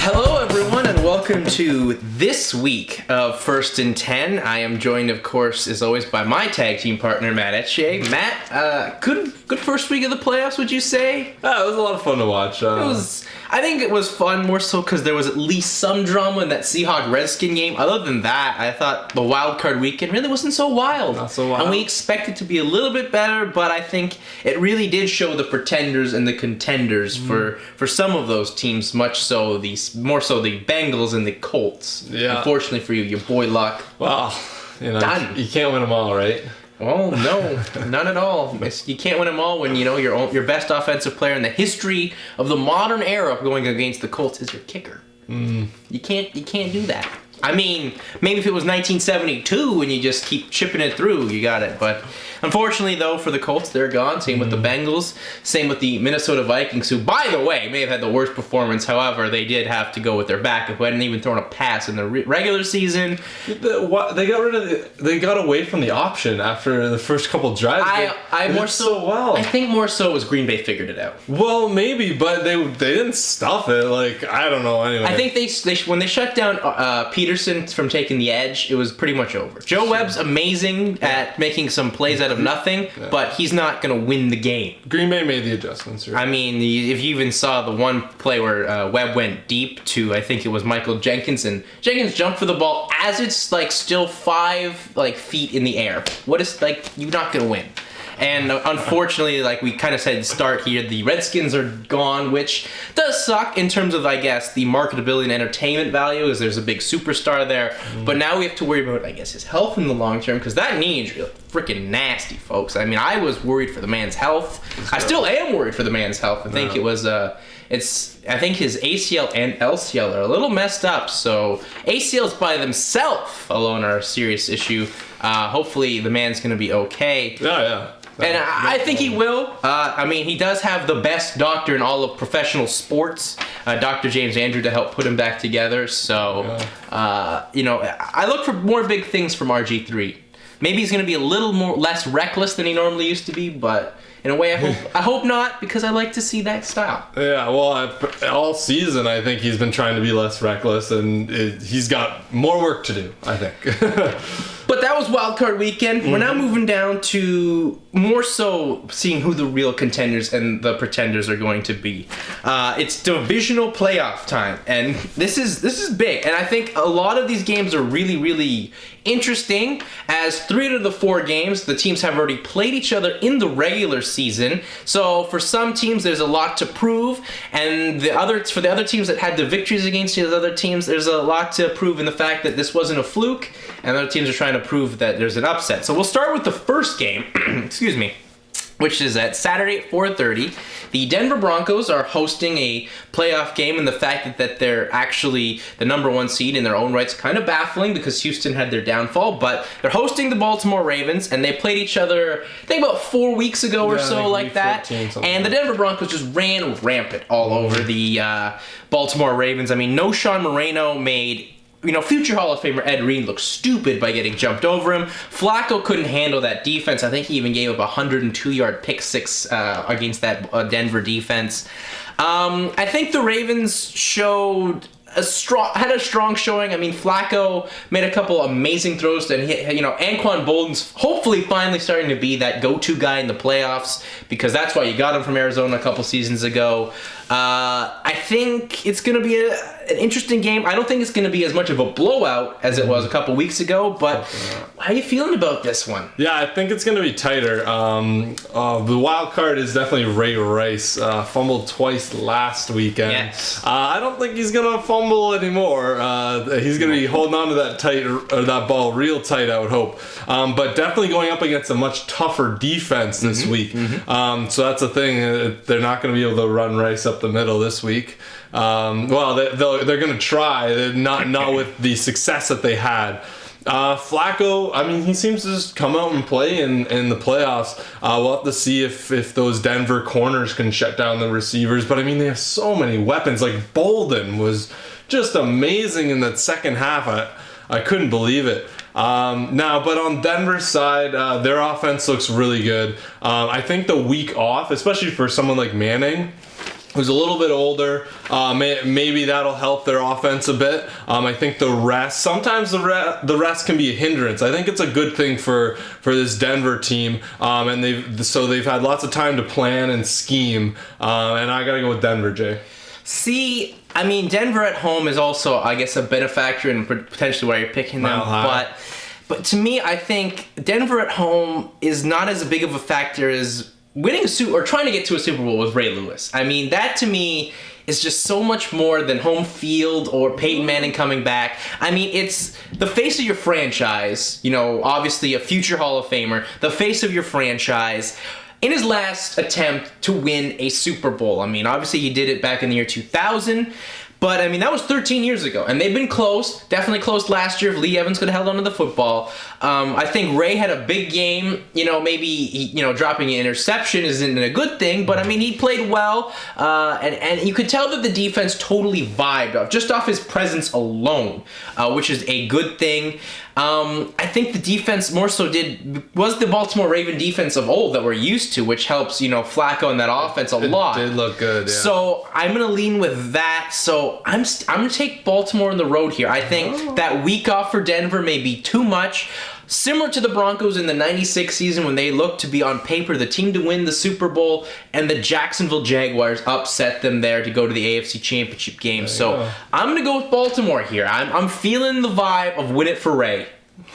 Hello, everyone, and welcome to this week of First and 10. I am joined, of course, as always, by my tag team partner, Matt Etche. Matt, good first week of the playoffs, would you say? It was a lot of fun to watch. I think it was fun more so because there was at least some drama in that Seahawks-Redskin game. Other than that, I thought the wild card weekend really wasn't so wild. Not so wild. And we expect it to be a little bit better, but I think it really did show the pretenders and the contenders for some of those teams, more so the Bengals and the Colts. Yeah. Unfortunately for you, your boy Luck. Well, Done. you can't win them all, right? Well, no, none at all. You can't win them all when your best offensive player in the history of the modern era going against the Colts is your kicker. You can't do that. I mean, maybe if it was 1972 and you just keep chipping it through, you got it. But unfortunately, though, for the Colts, they're gone. Same with the Bengals. Same with the Minnesota Vikings, who, by the way, may have had the worst performance. However, they did have to go with their backup, who hadn't even thrown a pass in the regular season. They got away from the option after the first couple drives. I think more so it was Green Bay figured it out. Well, maybe, but they didn't stuff it. I don't know. Anyway, I think they when they shut down Peterson from taking the edge, it was pretty much over. Joe Webb's amazing at making some plays out of nothing, but he's not going to win the game. Green Bay made the adjustments. Right? I mean, if you even saw the one play where Webb went deep to, I think it was Michael Jenkins, and Jenkins jumped for the ball as it's still 5 feet in the air. What is you're not going to win. And unfortunately, like we kind of said at the start here, the Redskins are gone, which does suck in terms of, I guess, the marketability and entertainment value, as there's a big superstar there. But now we have to worry about, I guess, his health in the long term, because that knee is really freaking nasty, folks. I mean, I was worried for the man's health. I still am worried for the man's health. I think it was I think his ACL and LCL are a little messed up, so ACLs by themselves alone are a serious issue. Hopefully the man's going to be okay. Yeah. And I think he will. I mean, he does have the best doctor in all of professional sports, Dr. James Andrew, to help put him back together. So, I look for more big things from RG3. Maybe he's going to be a little less reckless than he normally used to be, but in a way, I hope not, because I like to see that style. Yeah, well, all season I think he's been trying to be less reckless, and he's got more work to do, I think. But that was Wild Card Weekend. We're now moving down to more so seeing who the real contenders and the pretenders are going to be. It's divisional playoff time, and this is big. And I think a lot of these games are really, really interesting, as 3 out of the 4 games, the teams have already played each other in the regular season. So for some teams, there's a lot to prove, and for the other teams that had the victories against these other teams, there's a lot to prove in the fact that this wasn't a fluke, and other teams are trying to prove that there's an upset. So we'll start with the first game, excuse me, which is at Saturday at 4:30. The Denver Broncos are hosting a playoff game, and the fact that they're actually the number 1 seed in their own right's kind of baffling, because Houston had their downfall, but they're hosting the Baltimore Ravens, and they played each other, I think, about 4 weeks ago or so, like that. 14, and the Denver Broncos just ran rampant all over the Baltimore Ravens. I mean, no Sean Moreno made future Hall of Famer Ed Reed looked stupid by getting jumped over him. Flacco couldn't handle that defense. I think he even gave up a 102-yard pick six against that Denver defense. I think the Ravens had a strong showing. I mean, Flacco made a couple amazing throws, and Anquan Bolden's hopefully finally starting to be that go-to guy in the playoffs, because that's why you got him from Arizona a couple seasons ago. I think it's going to be an interesting game. I don't think it's going to be as much of a blowout as it was a couple weeks ago, but how are you feeling about this one? Yeah, I think it's going to be tighter. The wild card is definitely Ray Rice. Fumbled twice last weekend. Yes. I don't think he's going to fumble anymore. He's going to be holding on to that ball real tight, I would hope. But definitely going up against a much tougher defense this week. So that's the thing. They're not going to be able to run Rice up the middle this week. Well, they're going to try, not with the success that they had. Flacco, I mean, he seems to just come out and play in the playoffs. We'll have to see if those Denver corners can shut down the receivers. But, I mean, they have so many weapons. Like, Bolden was just amazing in that second half. I couldn't believe it. Now, but on Denver's side, their offense looks really good. I think the week off, especially for someone like Manning, who's a little bit older, maybe that'll help their offense a bit. I think sometimes the rest can be a hindrance. I think it's a good thing for this Denver team, and they've had lots of time to plan and scheme, and I gotta go with Denver, Jay. See, I mean, Denver at home is also, I guess, a benefactor and potentially why you're picking them, but to me, I think Denver at home is not as big of a factor as winning or trying to get to a Super Bowl with Ray Lewis. I mean, that to me is just so much more than home field or Peyton Manning coming back. I mean, it's the face of your franchise, obviously a future Hall of Famer, the face of your franchise in his last attempt to win a Super Bowl. I mean, obviously he did it back in the year 2000. But, I mean, that was 13 years ago, and they've been close, definitely close last year if Lee Evans could have held on to the football. I think Ray had a big game, maybe, dropping an interception isn't a good thing, but, I mean, he played well, and you could tell that the defense totally vibed off, just off his presence alone, which is a good thing. I think the defense more so was the Baltimore Raven defense of old that we're used to, which helps, Flacco and that offense a lot. It did look good, yeah. So I'm going to lean with that. So I'm going to take Baltimore on the road here. I think that week off for Denver may be too much. Similar to the Broncos in the 96 season when they looked to be on paper the team to win the Super Bowl, and the Jacksonville Jaguars upset them there to go to the AFC Championship game. So I'm going to go with Baltimore here. I'm feeling the vibe of win it for Ray.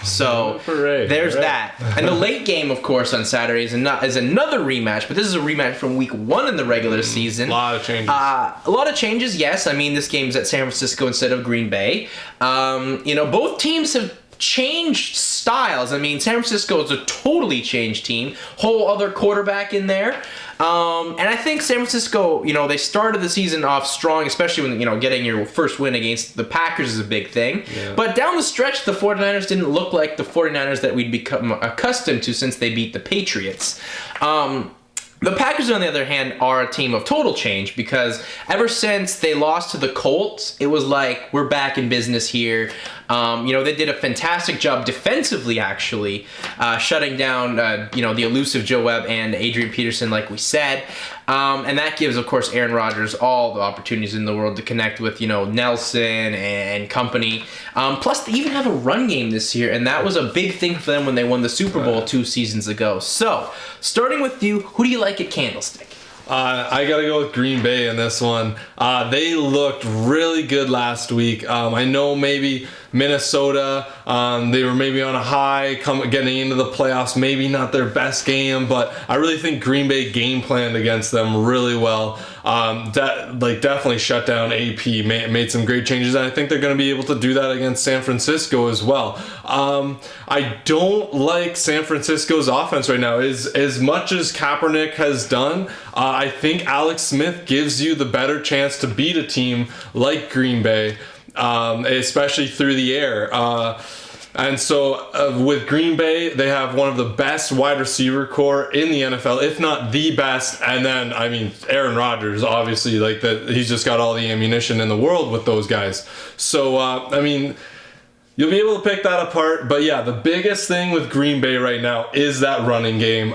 So there's that. And the late game, of course, on Saturday is another rematch, but this is a rematch from week 1 in the regular season. A lot of changes. A lot of changes, yes. I mean, this game's at San Francisco instead of Green Bay. Both teams have changed styles. I mean, San Francisco is a totally changed team. Whole other quarterback in there. And I think San Francisco, they started the season off strong, especially when, getting your first win against the Packers is a big thing. Yeah. But down the stretch, the 49ers didn't look like the 49ers that we'd become accustomed to since they beat the Patriots. The Packers, on the other hand, are a team of total change because ever since they lost to the Colts, it was like, we're back in business here. They did a fantastic job defensively, actually, shutting down, the elusive Joe Webb and Adrian Peterson, like we said. And that gives, of course, Aaron Rodgers all the opportunities in the world to connect with, Nelson and company. Plus, they even have a run game this year, and that was a big thing for them when they won the Super Bowl 2 seasons ago. So, starting with you, who do you like at Candlestick? I gotta go with Green Bay in this one. They looked really good last week. I know maybe Minnesota, they were maybe on a high, getting into the playoffs, maybe not their best game, but I really think Green Bay game planned against them really well. Definitely shut down AP, made some great changes, and I think they're going to be able to do that against San Francisco as well. I don't like San Francisco's offense right now. As much as Kaepernick has done, I think Alex Smith gives you the better chance to beat a team like Green Bay, especially through the air. And so with Green Bay, they have one of the best wide receiver core in the NFL, if not the best. And then, I mean, Aaron Rodgers, obviously, he's just got all the ammunition in the world with those guys. So, you'll be able to pick that apart. But yeah, the biggest thing with Green Bay right now is that running game.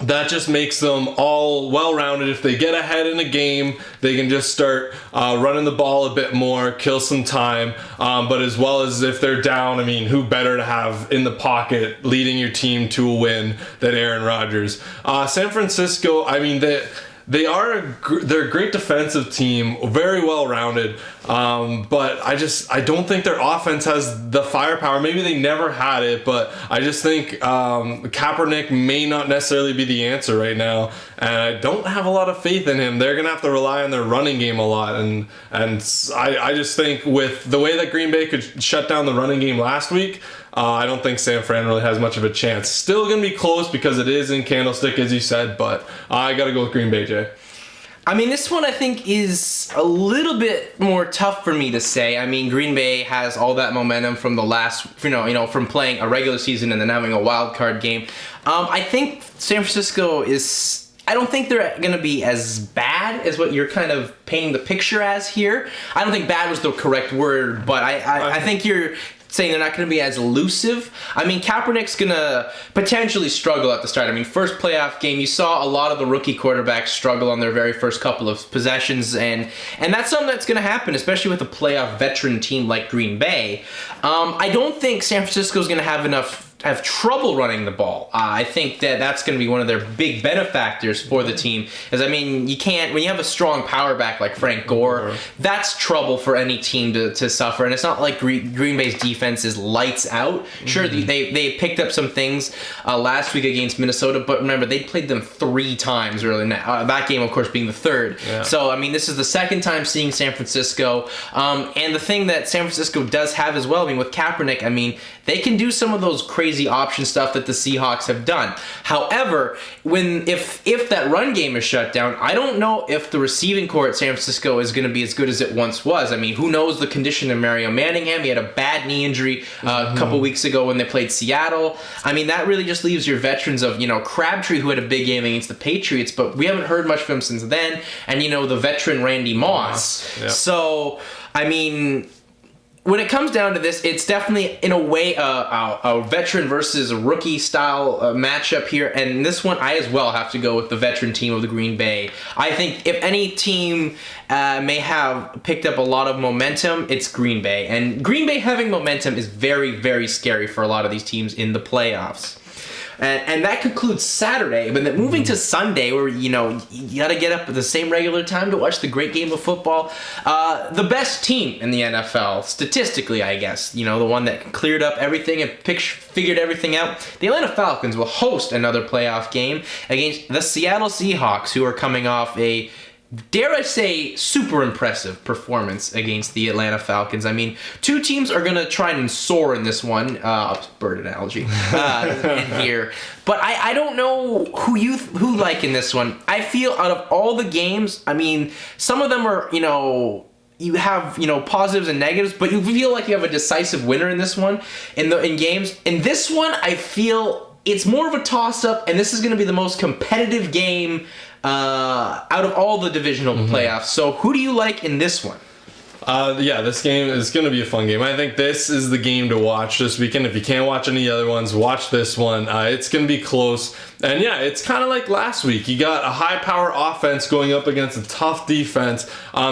That just makes them all well-rounded. If they get ahead in a game, they can just start running the ball a bit more, kill some time. But as well as if they're down, I mean, who better to have in the pocket leading your team to a win than Aaron Rodgers? San Francisco, I mean, they're a great defensive team, very well-rounded, but I don't think their offense has the firepower. Maybe they never had it, but I just think Kaepernick may not necessarily be the answer right now, and I don't have a lot of faith in him. They're going to have to rely on their running game a lot, and I just think with the way that Green Bay could shut down the running game last week, I don't think San Fran really has much of a chance. Still going to be close because it is in Candlestick, as you said, but I got to go with Green Bay, Jay. I mean, this one I think is a little bit more tough for me to say. I mean, Green Bay has all that momentum from the last, from playing a regular season and then having a wild card game. I think San Francisco I don't think they're going to be as bad as what you're kind of painting the picture as here. I don't think bad was the correct word, but I think saying they're not going to be as elusive. I mean, Kaepernick's going to potentially struggle at the start. I mean, first playoff game, you saw a lot of the rookie quarterbacks struggle on their very first couple of possessions, and that's something that's going to happen, especially with a playoff veteran team like Green Bay. I don't think San Francisco's going to have trouble running the ball. I think that's going to be one of their big benefactors for the team. Is, I mean, you can't, when you have a strong power back like Frank Gore, that's trouble for any team to suffer. And it's not like Green Bay's defense is lights out. Sure, they picked up some things last week against Minnesota, but remember, they played them 3 times early. That game, of course, being the third. Yeah. So, I mean, this is the second time seeing San Francisco. And the thing that San Francisco does have as well, I mean, with Kaepernick, I mean, they can do some of those crazy option stuff that the Seahawks have done. However, if that run game is shut down, I don't know if the receiving core at San Francisco is going to be as good as it once was. I mean, who knows the condition of Mario Manningham? He had a bad knee injury a couple weeks ago when they played Seattle. I mean, that really just leaves your veterans of, Crabtree, who had a big game against the Patriots, but we haven't heard much from him since then, and, the veteran Randy Moss. Yeah. So, I mean, when it comes down to this, it's definitely, in a way, a veteran versus a rookie style matchup here. And this one, I as well have to go with the veteran team of the Green Bay. I think if any team may have picked up a lot of momentum, it's Green Bay. And Green Bay having momentum is very, very scary for a lot of these teams in the playoffs. And that concludes Saturday. But then moving to Sunday, where, you got to get up at the same regular time to watch the great game of football. The best team in the NFL, statistically, I guess, the one that cleared up everything and figured everything out. The Atlanta Falcons will host another playoff game against the Seattle Seahawks, who are coming off a, dare I say, super impressive performance against the Atlanta Falcons. I mean, 2 teams are going to try and soar in this one. Bird analogy in here. But I don't know who like in this one. I feel out of all the games, I mean, some of them are, you have, positives and negatives, but you feel like you have a decisive winner in this one, in games. In this one, I feel it's more of a toss-up, and this is going to be the most competitive game out of all the divisional playoffs. So who do you like in this one? This game is going to be a fun game. I think this is the game to watch this weekend. If you can't watch any other ones, watch this one. It's going to be close. And it's kind of like last week. You got a high-power offense going up against a tough defense.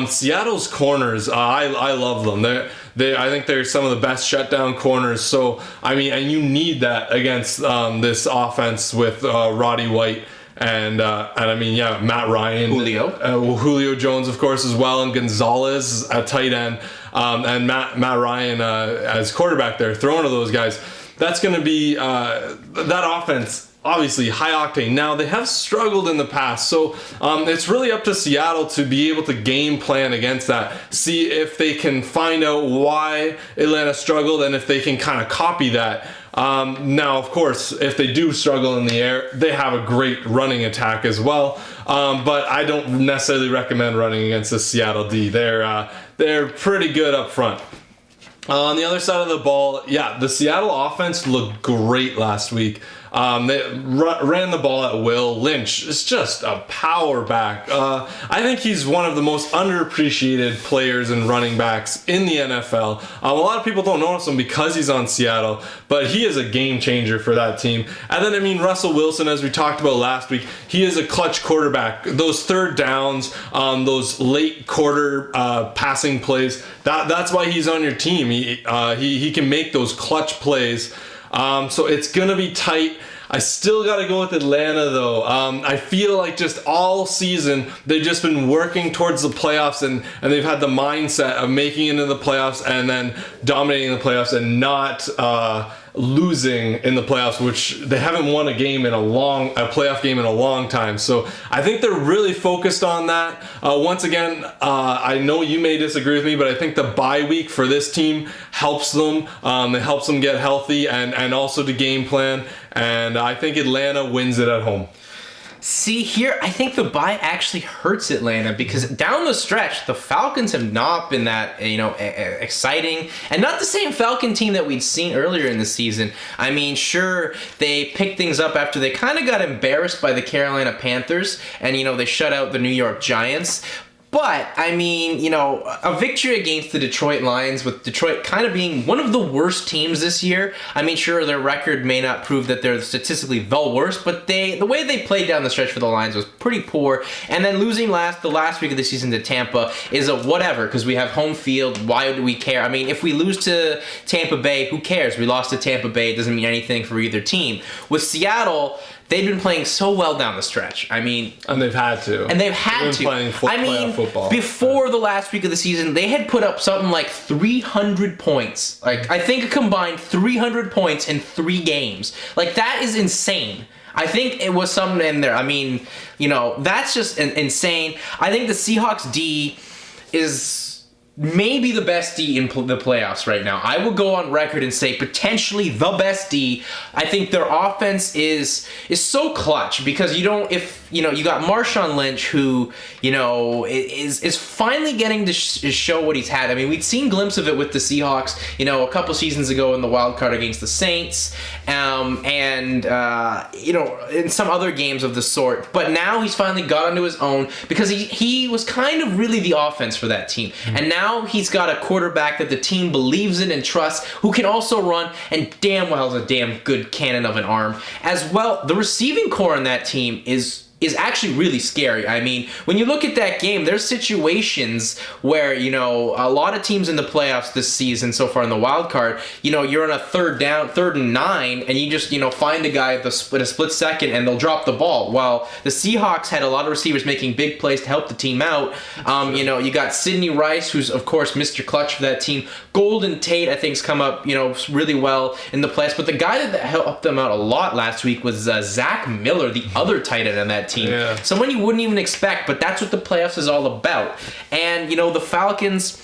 Seattle's corners, I love them. I think they're some of the best shutdown corners. So, I mean, and you need that against this offense with Roddy White. And I mean, Matt Ryan, Julio Jones, of course, as well, and Gonzalez at tight end, and Matt Ryan as quarterback there, throwing to those guys. That's going to be that offense. Obviously, high octane. Now, they have struggled in the past, so it's really up to Seattle to be able to game plan against that. See if they can find out why Atlanta struggled and if they can kind of copy that. Now, of course, if they do struggle in the air, they have a great running attack as well. But I don't necessarily recommend running against the Seattle D. They're pretty good up front. On the other side of the ball, the Seattle offense looked great last week. They ran the ball at will. Lynch is just a power back. I think he's one of the most underappreciated players and running backs in the NFL. A lot of people don't notice him because he's on Seattle, but he is a game changer for that team. And then, I mean, Russell Wilson, as we talked about last week, he is a clutch quarterback. Those third downs, those late quarter passing plays, that's why he's on your team. He can make those clutch plays. So it's going to be tight. I still got to go with Atlanta, though. I feel like just all season, they've just been working towards the playoffs, and they've had the mindset of making it into the playoffs and then dominating the playoffs and not losing in the playoffs, which they haven't won a playoff game in a long time. So I think they're really focused on that. Once again, I know you may disagree with me, but I think the bye week for this team helps them. It helps them get healthy and also to game plan. And I think Atlanta wins it at home. See, here, I think the bye actually hurts Atlanta because down the stretch, the Falcons have not been that, exciting, and not the same Falcon team that we'd seen earlier in the season. I mean, sure, they picked things up after they kind of got embarrassed by the Carolina Panthers, and, they shut out the New York Giants. But, I mean, you know, a victory against the Detroit Lions, with Detroit kind of being one of the worst teams this year. I mean, sure, their record may not prove that they're statistically the worst, but the way they played down the stretch for the Lions was pretty poor. And then losing the last week of the season to Tampa is a whatever, because we have home field. Why do we care? I mean, if we lose to Tampa Bay, who cares? We lost to Tampa Bay. It doesn't mean anything for either team. With Seattle, they've been playing so well down the stretch. I mean... And they've had to. They've been playing playoff football. Before the last week of the season, they had put up something like 300 points. Like, I think a combined 300 points in 3 games. Like, that is insane. I think it was something in there. I mean, you know, that's just insane. I think the Seahawks D is... maybe the best D in the playoffs right now. I will go on record and say potentially the best D. I think their offense is so clutch because you got Marshawn Lynch, who, you know, is finally getting to show what he's had. I mean, we'd seen glimpses of it with the Seahawks, you know, a couple seasons ago in the wild card against the Saints, and you know, in some other games of the sort. But now he's finally got onto his own because he was kind of really the offense for that team, and now he's got a quarterback that the team believes in and trusts, who can also run, and damn well has a damn good cannon of an arm. As well, the receiving core on that team is actually really scary. I mean, when you look at that game, there's situations where, you know, a lot of teams in the playoffs this season so far in the wild card, you know, you're on a 3rd and 9, and you just, you know, find a guy at a split second and they'll drop the ball. Well, the Seahawks had a lot of receivers making big plays to help the team out. You know, you got Sidney Rice, who's, of course, Mr. Clutch for that team. Golden Tate, I think, has come up, you know, really well in the playoffs. But the guy that helped them out a lot last week was Zach Miller, the other tight end on that team. Yeah. Someone you wouldn't even expect, but that's what the playoffs is all about. And, you know, the Falcons,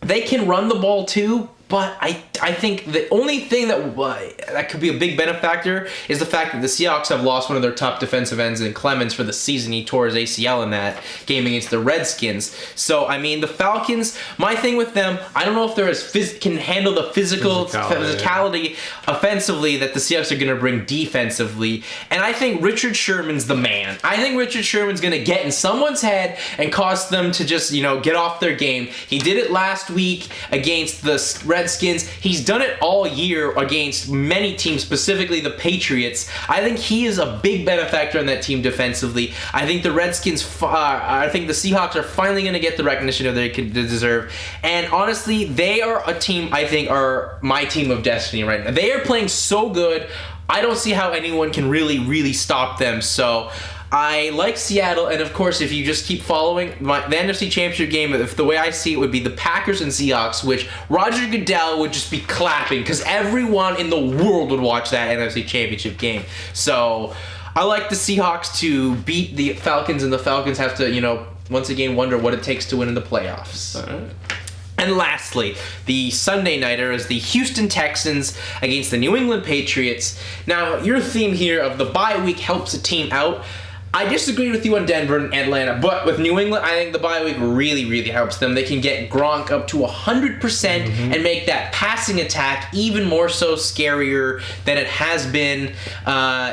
they can run the ball too, but I think the only thing that could be a big benefactor is the fact that the Seahawks have lost one of their top defensive ends in Clemens for the season. He tore his ACL in that game against the Redskins. So, I mean, the Falcons, my thing with them, I don't know if they're can handle the physicality offensively that the Seahawks are going to bring defensively. And I think Richard Sherman's the man. I think Richard Sherman's going to get in someone's head and cause them to just, you know, get off their game. He did it last week against the Redskins. He's done it all year against many teams, specifically the Patriots. I think he is a big benefactor on that team defensively. I think the I think the Seahawks are finally going to get the recognition that they deserve. And honestly, they are a team I think are my team of destiny right now. They are playing so good. I don't see how anyone can really stop them. So I like Seattle, and of course, if you just keep following the NFC Championship game, if the way I see it would be the Packers and Seahawks, which Roger Goodell would just be clapping because everyone in the world would watch that NFC Championship game. So I like the Seahawks to beat the Falcons, and the Falcons have to, you know, once again wonder what it takes to win in the playoffs. All right. And lastly, the Sunday nighter is the Houston Texans against the New England Patriots. Now, your theme here of the bye week helps a team out. I disagree with you on Denver and Atlanta, but with New England, I think the bye week really helps them. They can get Gronk up to 100% and make that passing attack even more so scarier than it has been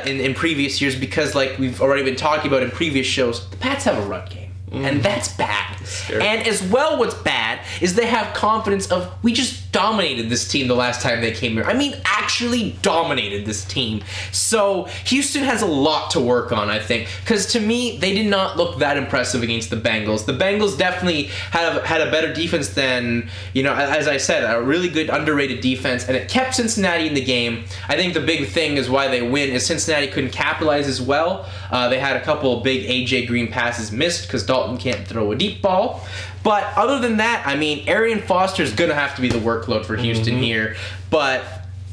in previous years because, like we've already been talking about in previous shows, the Pats have a run game. And that's bad. And as well, what's bad is they have confidence of, we just dominated this team the last time they came here. I mean, actually dominated this team. So Houston has a lot to work on, I think. Because to me, they did not look that impressive against the Bengals. The Bengals definitely had a better defense than, you know, as I said, a really good underrated defense. And it kept Cincinnati in the game. I think the big thing is why they win is Cincinnati couldn't capitalize as well. They had a couple of big A.J. Green passes missed because Dalton can't throw a deep ball. But other than that, I mean, Arian Foster is going to have to be the workload for Houston here. But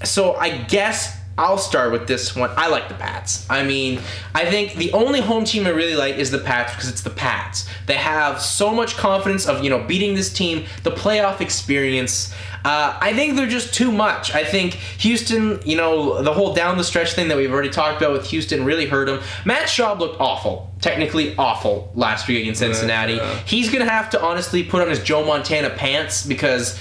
so I guess I'll start with this one. I like the Pats. I mean, I think the only home team I really like is the Pats because it's the Pats. They have so much confidence of, you know, beating this team, the playoff experience. I think they're just too much. I think Houston, you know, the whole down the stretch thing that we've already talked about with Houston really hurt them. Matt Schaub looked awful, technically awful last week against Cincinnati. Yeah. He's going to have to honestly put on his Joe Montana pants because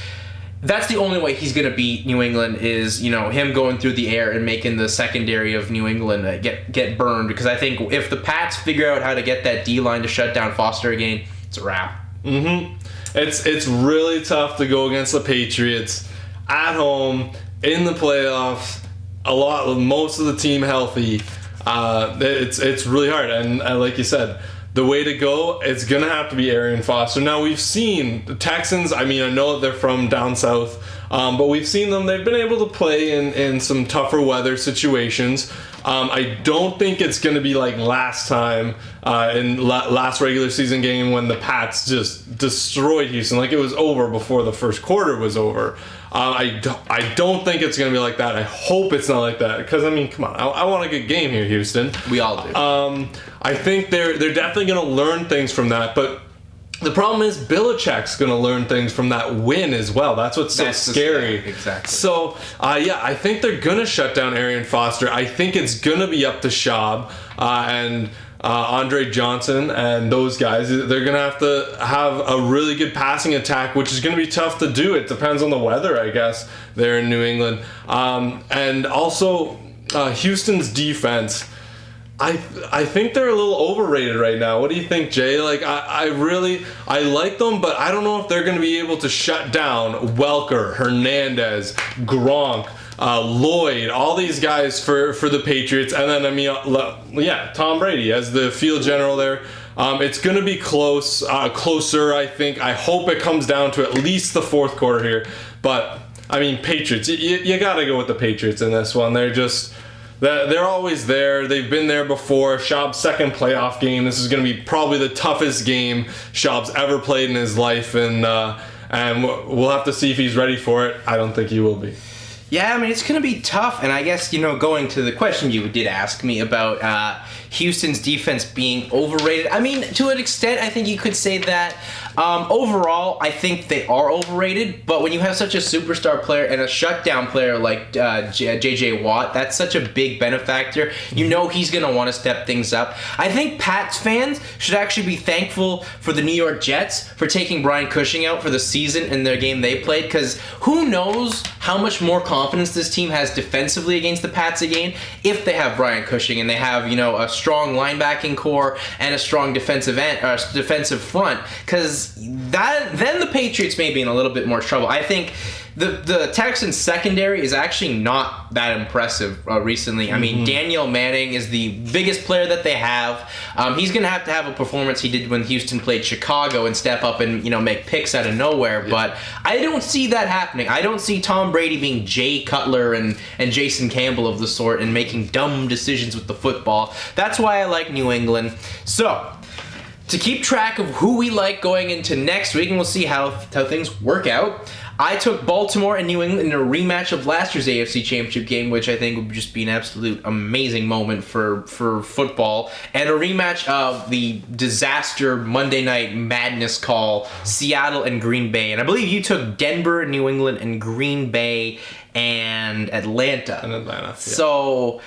that's the only way he's going to beat New England is, you know, him going through the air and making the secondary of New England get burned. Because I think if the Pats figure out how to get that D-line to shut down Foster again, it's a wrap. It's really tough to go against the Patriots at home in the playoffs. Most of the team healthy. It's really hard, and like you said, the way to go, it's gonna have to be Arian Foster. Now we've seen the Texans. I mean, I know they're from down south, but we've seen them. They've been able to play in some tougher weather situations. I don't think it's going to be like last time in last regular season game when the Pats just destroyed Houston. Like it was over before the first quarter was over. I don't think it's going to be like that. I hope it's not like that because, I mean, come on. I want a good game here, Houston. We all do. I think they're definitely going to learn things from that, but the problem is Belichick's going to learn things from that win as well. That's what's so scary. Exactly. So, I think they're going to shut down Arian Foster. I think it's going to be up to Schaub and Andre Johnson and those guys. They're going to have a really good passing attack, which is going to be tough to do. It depends on the weather, I guess, there in New England. And also, Houston's defense. I think they're a little overrated right now. What do you think, Jay? Like, I like them, but I don't know if they're going to be able to shut down Welker, Hernandez, Gronk, Lloyd, all these guys for the Patriots. And then, I mean, Tom Brady as the field general there. It's going to be closer, I think. I hope it comes down to at least the fourth quarter here. But, I mean, Patriots, you got to go with the Patriots in this one. They're always there. They've been there before. Schaub's second playoff game. This is going to be probably the toughest game Schaub's ever played in his life, and we'll have to see if he's ready for it. I don't think he will be. Yeah, I mean, it's going to be tough, and I guess, going to the question you did ask me about Houston's defense being overrated. I mean, to an extent, I think you could say that. Overall, I think they are overrated, but when you have such a superstar player and a shutdown player like J.J. Watt, that's such a big benefactor. He's going to want to step things up. I think Pats fans should actually be thankful for the New York Jets for taking Brian Cushing out for the season in their game they played, because who knows how much more confidence this team has defensively against the Pats again if they have Brian Cushing and they have, a strong linebacking core and a strong defensive front, because then the Patriots may be in a little bit more trouble. I think the Texans secondary is actually not that impressive recently. I mean, Daniel Manning is the biggest player that they have. He's going to have a performance he did when Houston played Chicago and step up and, make picks out of nowhere. Yeah. But I don't see that happening. I don't see Tom Brady being Jay Cutler and Jason Campbell of the sort and making dumb decisions with the football. That's why I like New England. So, to keep track of who we like going into next week, and we'll see how things work out, I took Baltimore and New England in a rematch of last year's AFC Championship game, which I think would just be an absolute amazing moment for football, and a rematch of the disaster Monday Night Madness call, Seattle and Green Bay. And I believe you took Denver, New England, and Green Bay and Atlanta. Yeah. So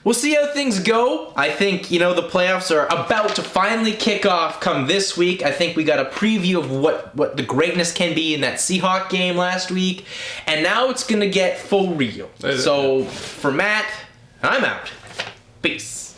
we'll see how things go. I think, the playoffs are about to finally kick off come this week. I think we got a preview of what the greatness can be in that Seahawks game last week. And now it's going to get full real. So, for Matt, I'm out. Peace.